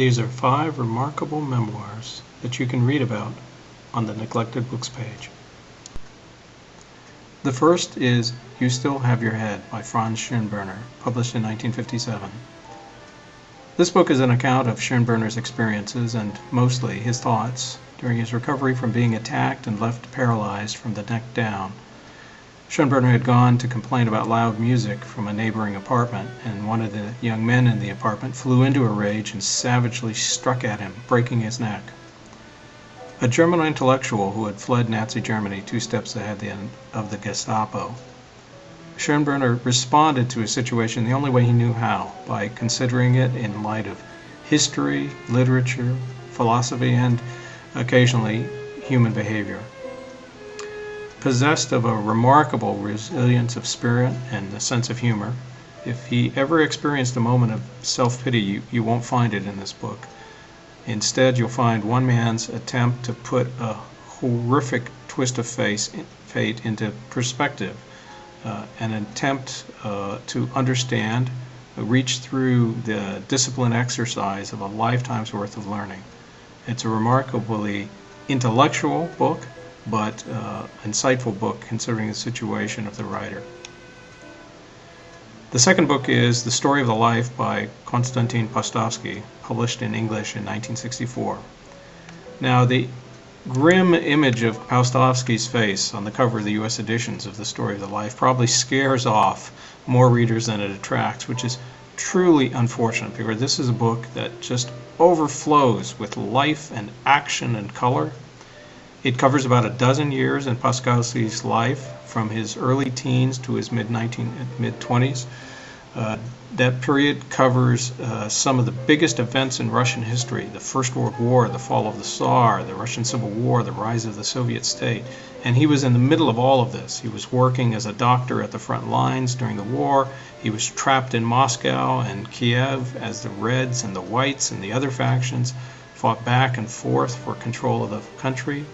These are 5 remarkable memoirs that you can read about on the Neglected Books page. The first is You Still Have Your Head by Franz Schoenberner, published in 1957. This book is an account of Schoenberner's experiences and mostly his thoughts during his recovery from being attacked and left paralyzed from the neck down. Schoenberner had gone to complain about loud music from a neighboring apartment, and one of the young men in the apartment flew into a rage and savagely struck at him, breaking his neck. A German intellectual who had fled Nazi Germany 2 steps ahead of the Gestapo. Schoenberner responded to his situation the only way he knew how, by considering it in light of history, literature, philosophy, and occasionally human behavior. Possessed of a remarkable resilience of spirit and a sense of humor, if he ever experienced a moment of self-pity, you won't find it in this book. Instead, you'll find one man's attempt to put a horrific twist of fate into perspective, an attempt to understand, reach through the disciplined exercise of a lifetime's worth of learning. It's a remarkably intellectual book, but insightful book considering the situation of the writer. The second book is The Story of the Life by Konstantin Paustovsky, published in English in 1964. Now, the grim image of Paustovsky's face on the cover of the U.S. editions of The Story of the Life probably scares off more readers than it attracts, which is truly unfortunate, because this is a book that just overflows with life and action and color. It covers about a dozen years in Paustovsky's life, from his early teens to his mid-20s. That period covers some of the biggest events in Russian history: the First World War, the fall of the Tsar, the Russian Civil War, the rise of the Soviet state. And he was in the middle of all of this. He was working as a doctor at the front lines during the war. He was trapped in Moscow and Kiev as the Reds and the Whites and the other factions fought back and forth for control of the country.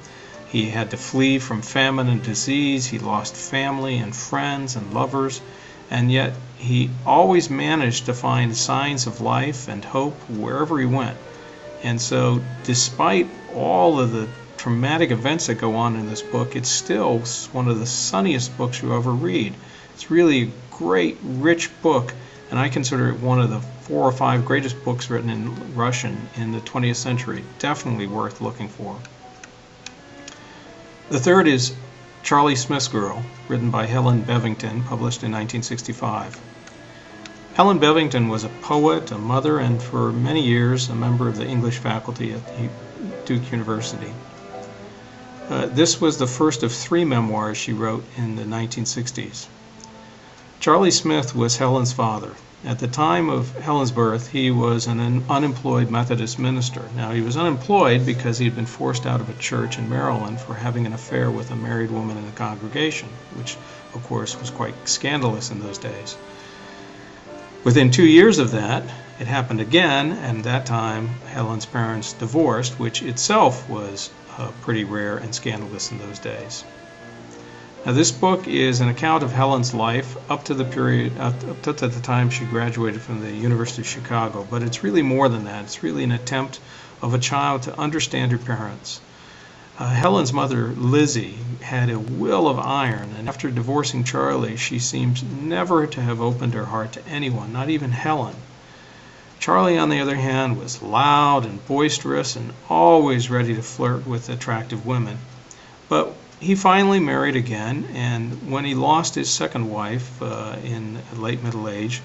He had to flee from famine and disease. He lost family and friends and lovers, and yet he always managed to find signs of life and hope wherever he went. And so, despite all of the traumatic events that go on in this book, it's still one of the sunniest books you ever read. It's really a great, rich book, and I consider it one of the 4 or 5 greatest books written in Russian in the 20th century. Definitely worth looking for. The third is Charley Smith's Girl, written by Helen Bevington, published in 1965. Helen Bevington was a poet, a mother, and for many years a member of the English faculty at Duke University. This was the first of 3 memoirs she wrote in the 1960s. Charley Smith was Helen's father. At the time of Helen's birth, he was an unemployed Methodist minister. Now, he was unemployed because he had been forced out of a church in Maryland for having an affair with a married woman in the congregation, which, of course, was quite scandalous in those days. Within 2 years of that, it happened again, and that time Helen's parents divorced, which itself was pretty rare and scandalous in those days. Now, this book is an account of Helen's life up to the time she graduated from the University of Chicago, but it's really more than that. It's really an attempt of a child to understand her parents. Helen's mother, Lizzie, had a will of iron, and after divorcing Charley, she seems never to have opened her heart to anyone, not even Helen. Charley, on the other hand, was loud and boisterous and always ready to flirt with attractive women. But he finally married again, and when he lost his second wife in late middle age,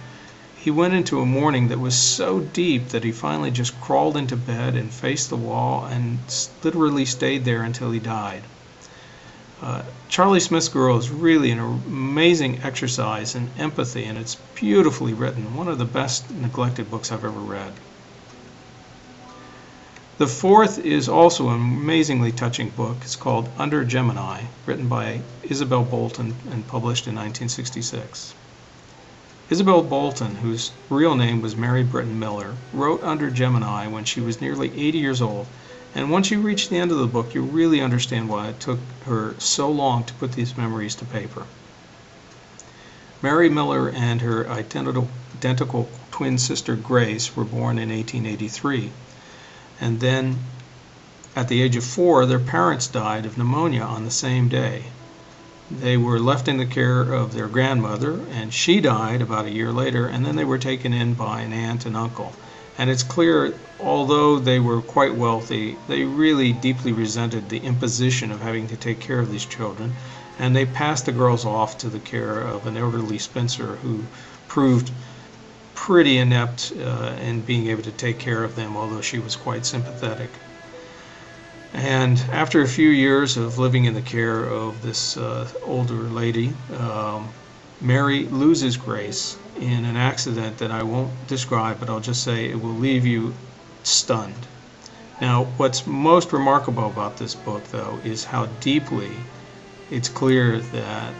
he went into a mourning that was so deep that he finally just crawled into bed and faced the wall and literally stayed there until he died. Charley Smith's Girl is really an amazing exercise in empathy, and it's beautifully written. One of the best neglected books I've ever read. The fourth is also an amazingly touching book. It's called Under Gemini, written by Isabel Bolton and published in 1966. Isabel Bolton, whose real name was Mary Britton Miller, wrote Under Gemini when she was nearly 80 years old, and once you reach the end of the book, you really understand why it took her so long to put these memories to paper. Mary Miller and her identical twin sister Grace were born in 1883. And then at the age of 4, their parents died of pneumonia on the same day. They were left in the care of their grandmother, and she died about a year later, and then they were taken in by an aunt and uncle. And it's clear, although they were quite wealthy, they really deeply resented the imposition of having to take care of these children, and they passed the girls off to the care of an elderly spinster who proved pretty inept in being able to take care of them, although she was quite sympathetic. And after a few years of living in the care of this older lady, Mary loses Grace in an accident that I won't describe, but I'll just say it will leave you stunned. Now, what's most remarkable about this book, though, is how deeply it's clear that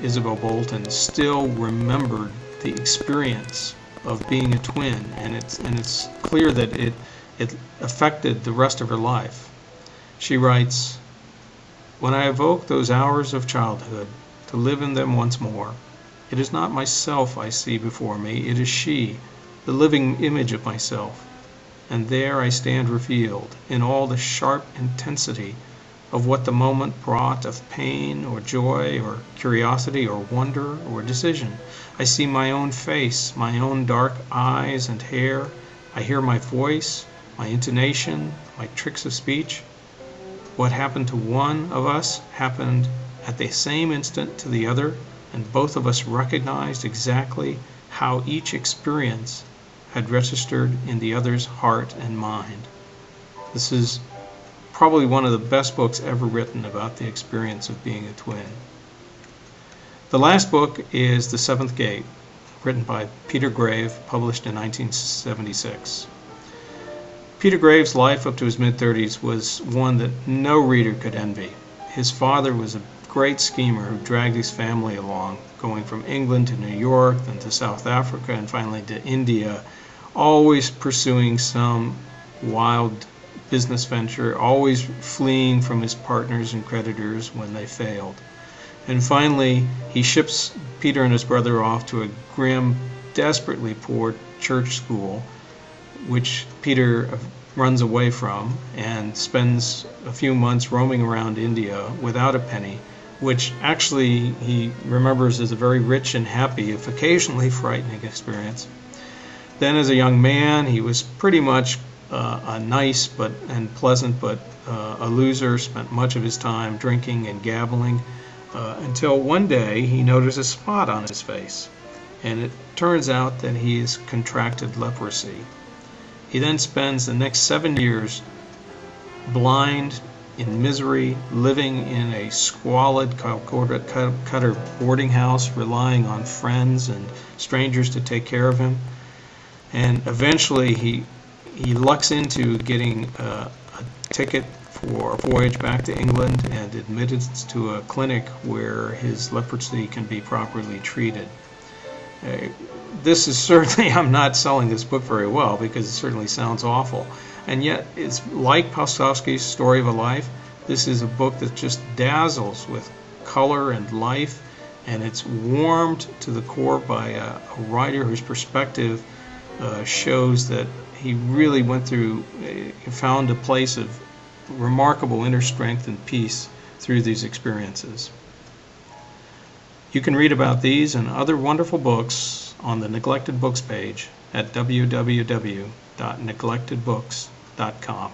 Isabel Bolton still remembered the experience of being a twin, and it's clear that it affected the rest of her life. She writes, "When I evoke those hours of childhood to live in them once more, it is not myself I see before me, it is she, the living image of myself, and there I stand revealed in all the sharp intensity of what the moment brought of pain or joy or curiosity or wonder or decision. I see my own face, my own dark eyes and hair. I hear my voice, my intonation, my tricks of speech. What happened to one of us happened at the same instant to the other, and both of us recognized exactly how each experience had registered in the other's heart and mind." This is probably one of the best books ever written about the experience of being a twin. The last book is The Seventh Gate, written by Peter Greave, published in 1976. Peter Grave's life up to his mid-30s was one that no reader could envy. His father was a great schemer who dragged his family along, going from England to New York, then to South Africa, and finally to India, always pursuing some wild business venture, always fleeing from his partners and creditors when they failed. And finally, he ships Peter and his brother off to a grim, desperately poor church school, which Peter runs away from and spends a few months roaming around India without a penny, which actually he remembers as a very rich and happy, if occasionally frightening, experience. Then as a young man, he was pretty much a nice and pleasant but a loser, spent much of his time drinking and gabbling, until one day he noticed a spot on his face, and it turns out that he has contracted leprosy. He then spends the next 7 years blind, in misery, living in a squalid cutter boarding house, relying on friends and strangers to take care of him. And eventually he lucks into getting a ticket for a voyage back to England and admitted to a clinic where his leprosy can be properly treated. This is certainly, I'm not selling this book very well because it certainly sounds awful. And yet, it's like Paustovsky's Story of a Life. This is a book that just dazzles with color and life, and it's warmed to the core by a writer whose perspective shows that he really went through, found a place of remarkable inner strength and peace through these experiences. You can read about these and other wonderful books on the Neglected Books page at www.neglectedbooks.com.